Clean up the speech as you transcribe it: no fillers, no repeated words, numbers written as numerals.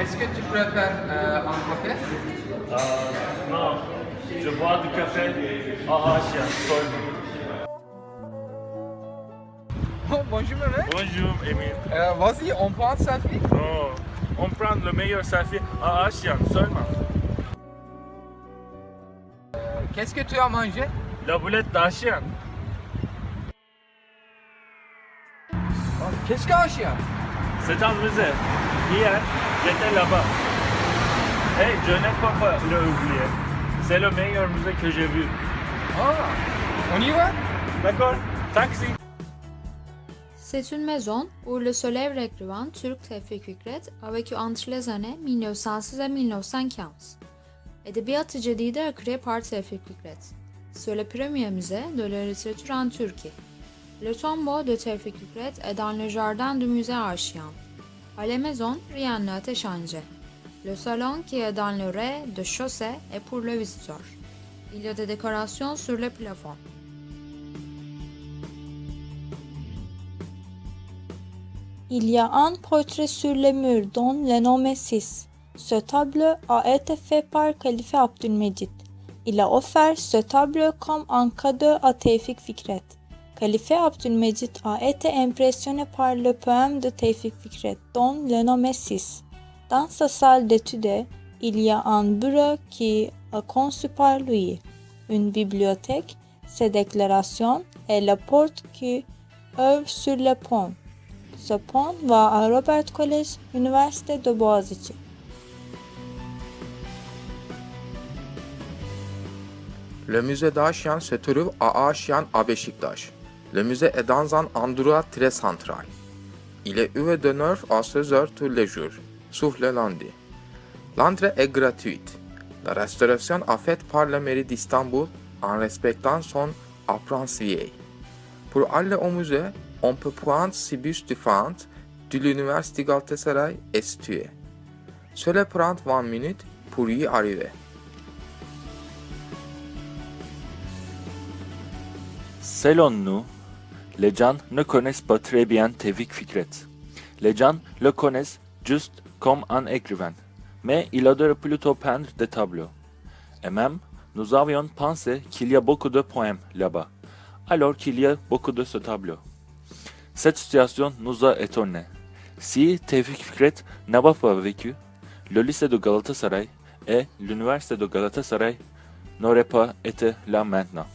Qu'est-ce que tu préfères en café? Non, je bois du café à Asia seulement. Bonjour Mehmet. Bonjour Emile. Vas-y, on prend un selfie. Non, on prend le meilleur selfie à Asia seulement. Qu'est-ce que tu as mangé? La boulette d'Asia. Qu'est-ce qu'Aşya? C'est un musée. Hier, j'étais là-bas. Et je n'ai pas le oublié. C'est le meilleur musée que j'ai vu. On y va? D'accord? Taxi. C'est une maison où le célèbre écrivain turc Tevfik Fikret a vécu entre les années 1916 et 1915. Edebiyat jadide a créé par Tevfik Fikret. C'est le premier musée de la littérature en Turquie. Le tombeau de Tevfik Fikret est dans le jardin du musée Archian. À la maison, rien n'a changé. Le salon qui est dans le rez-de-chaussée est pour le visiteur. Il y a des décorations sur le plafond. Il y a un portrait sur le mur dont le nom est 6. Ce tableau a été fait par Calife Abdülmecit. Il a offert ce tableau comme un cadeau à Tevfik Fikret. Calife Abdülmecit a été impressionné par le poème de Tevfik Fikret dont le nom est 6. Dans sa salle d'études, il y a un bureau qui est conçu par lui, une bibliothèque, ses déclarations et la porte qui ouvre sur le pont. Ce pont va à Robert College, Université de Boğaziçi. Le musée d'Aşyan se trouve à Aşyan à Beşiktaş. Le musée est dans un endroit très central. Il est ouvert de 9 à 16 heures tous les jours, sauf le lundi. L'entrée est gratuite. La restauration est faite par la mairie d'Istanbul en respectant son apparence vieille. Pour aller au musée, on peut prendre ce bus différent de l'université Galatasaray est situé. Cela prend 20 minutes pour y arriver. Selon nous, les gens ne connaissent pas très bien Tevfik Fikret. Les gens le connaissent juste comme un écrivain, mais il adore plutôt peindre des tableaux. Et même, nous avions pensé qu'il y a beaucoup de poèmes là-bas, alors qu'il y a beaucoup de ce tableau. Cette situation nous a étonnés. Si Tevfik Fikret n'avait pas vécu, le lycée de Galatasaray et l'université de Galatasaray n'auraient pas été là maintenant.